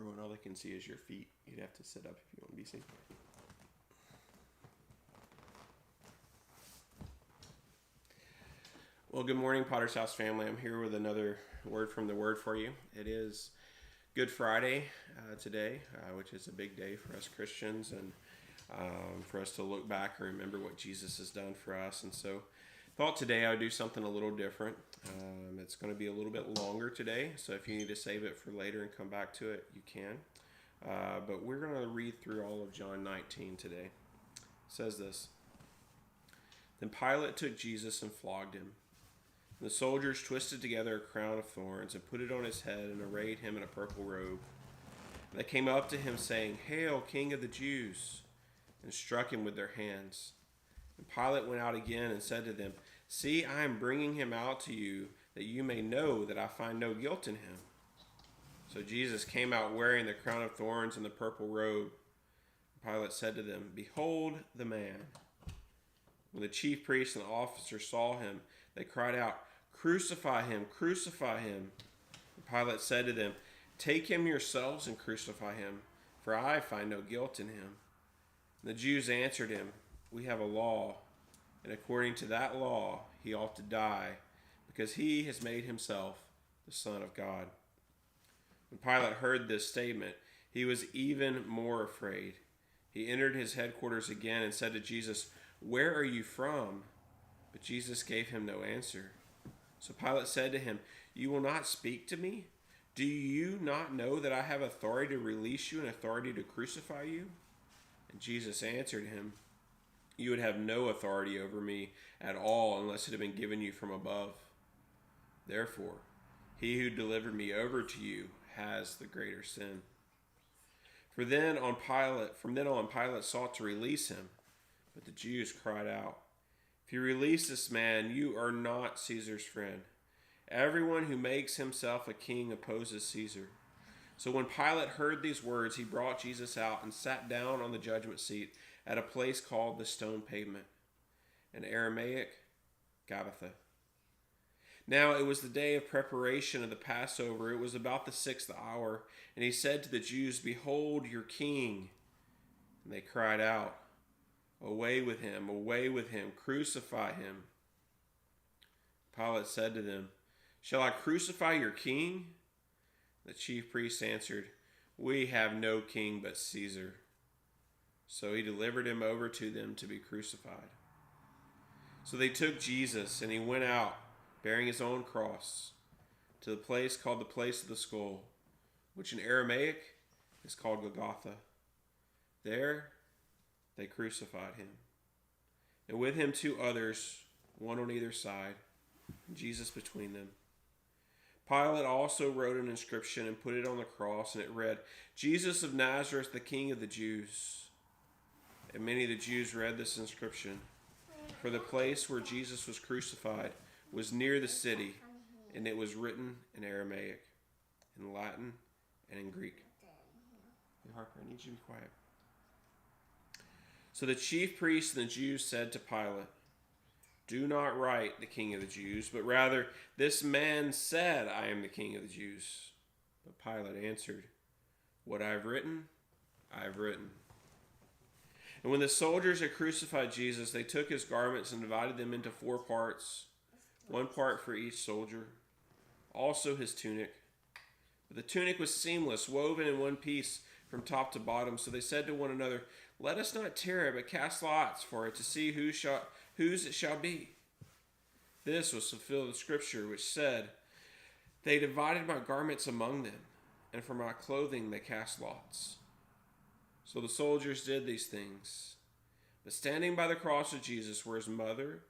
everyone, all they can see is your feet. You'd have to sit up if you want to be seen. Well, good morning, Potter's House family. I'm here with another word from the Word for you. It is Good Friday today, which is a big day for us Christians, and for us to look back and remember what Jesus has done for us. And so I thought today I would do something a little different. It's going to be a little bit longer today, so if you need to save it for later and come back to it, you can. But we're going to read through all of John 19 today. It says this: Then Pilate took Jesus and flogged him. The soldiers twisted together a crown of thorns and put it on his head and arrayed him in a purple robe. They came up to him saying, "Hail, King of the Jews!" and struck him with their hands. And Pilate went out again and said to them, "See, I am bringing him out to you, that you may know that I find no guilt in him." So Jesus came out wearing the crown of thorns and the purple robe. Pilate said to them, "Behold the man." When the chief priests and the officers saw him, they cried out, "Crucify him, crucify him." And Pilate said to them, "Take him yourselves and crucify him, for I find no guilt in him." And the Jews answered him, "We have a law, and according to that law he ought to die, because he has made himself the Son of God." When Pilate heard this statement, he was even more afraid. He entered his headquarters again and said to Jesus, "Where are you from?" But Jesus gave him no answer. So Pilate said to him, "You will not speak to me? Do you not know that I have authority to release you and authority to crucify you?" And Jesus answered him, "You would have no authority over me at all unless it had been given you from above. Therefore, he who delivered me over to you has the greater sin." From then on, Pilate sought to release him, but the Jews cried out, "If you release this man, you are not Caesar's friend. Everyone who makes himself a king opposes Caesar." So when Pilate heard these words, he brought Jesus out and sat down on the judgment seat at a place called the Stone Pavement, in Aramaic, Gabbatha. Now it was the day of preparation of the Passover. It was about the 6th hour, and he said to the Jews, "Behold your king." And they cried out, away with him, crucify him." Pilate said to them, "Shall I crucify your king?" The chief priests answered, "We have no king but Caesar." So he delivered him over to them to be crucified. So they took Jesus, and he went out, bearing his own cross, to the place called the Place of the Skull, which in Aramaic is called Golgotha. There they crucified him, and with him 2 others, one on either side, and Jesus between them. Pilate also wrote an inscription and put it on the cross, and it read, "Jesus of Nazareth, the King of the Jews." And many of the Jews read this inscription, for the place where Jesus was crucified was near the city, and it was written in Aramaic, in Latin, and in Greek. Hey Harper, I need you to be quiet. So the chief priests and the Jews said to Pilate, "Do not write the King of the Jews, but rather, this man said, 'I am the King of the Jews.'" But Pilate answered, "What I have written, I have written." And when the soldiers had crucified Jesus, they took his garments and divided them into 4 parts, 1 part for each soldier, also his tunic. But the tunic was seamless, woven in one piece from top to bottom. So they said to one another, "Let us not tear it, but cast lots for it to see whose it shall be." This was fulfilled in Scripture, which said, "They divided my garments among them, and for my clothing they cast lots." So the soldiers did these things. But standing by the cross of Jesus were his mother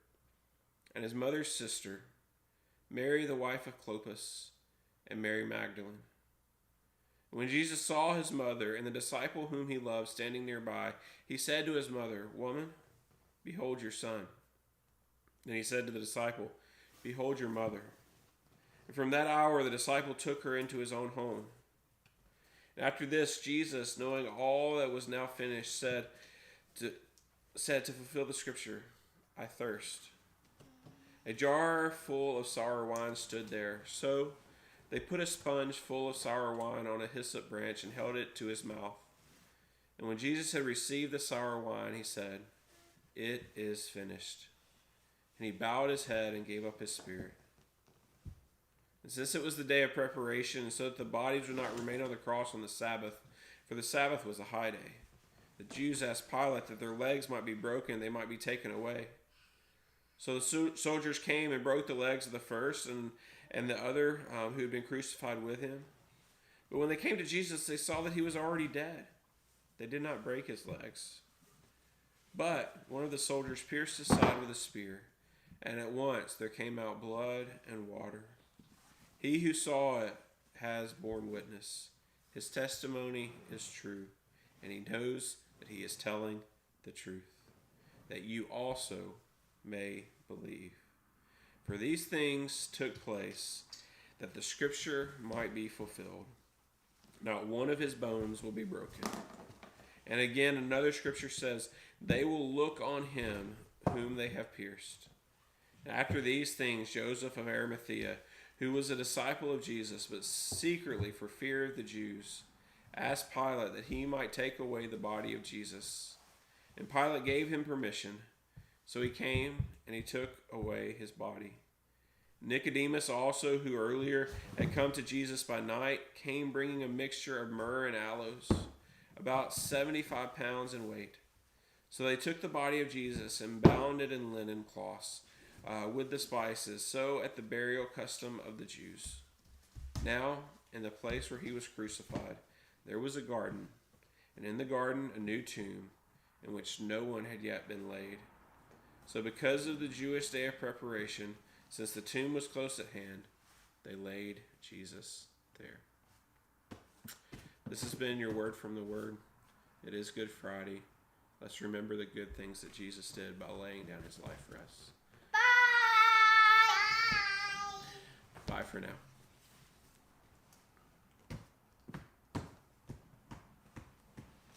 and his mother's sister, Mary the wife of Clopas, and Mary Magdalene. When Jesus saw his mother and the disciple whom he loved standing nearby, he said to his mother, "Woman, behold your son." Then he said to the disciple, "Behold your mother." And from that hour the disciple took her into his own home. And after this, Jesus, knowing all that was now finished, said to fulfill the Scripture, "I thirst." A jar full of sour wine stood there. So They put a sponge full of sour wine on a hyssop branch and held it to his mouth. And when Jesus had received the sour wine, he said, "It is finished." And he bowed his head and gave up his spirit. And since it was the day of preparation, so that the bodies would not remain on the cross on the Sabbath, for the Sabbath was a high day, the Jews asked Pilate that their legs might be broken and they might be taken away. So the soldiers came and broke the legs of the first and the other who had been crucified with him. But when they came to Jesus, they saw that he was already dead. They did not break his legs. But one of the soldiers pierced his side with a spear, and at once there came out blood and water. He who saw it has borne witness. His testimony is true, and he knows that he is telling the truth, that you also may believe. For these things took place that the scripture might be fulfilled. Not one of his bones will be broken. And again, another scripture says, they will look on him whom they have pierced. And after these things, Joseph of Arimathea, who was a disciple of Jesus, but secretly for fear of the Jews, asked Pilate that he might take away the body of Jesus. And Pilate gave him permission. So he came and he took away his body. Nicodemus also, who earlier had come to Jesus by night, came bringing a mixture of myrrh and aloes, about 75 pounds in weight. So they took the body of Jesus and bound it in linen cloths with the spices, so at the burial custom of the Jews. Now, in the place where he was crucified, there was a garden, and in the garden a new tomb, in which no one had yet been laid. So because of the Jewish day of preparation, since the tomb was close at hand, they laid Jesus there. This has been your word from the Word. It is Good Friday. Let's remember the good things that Jesus did by laying down his life for us. Bye. Bye for now.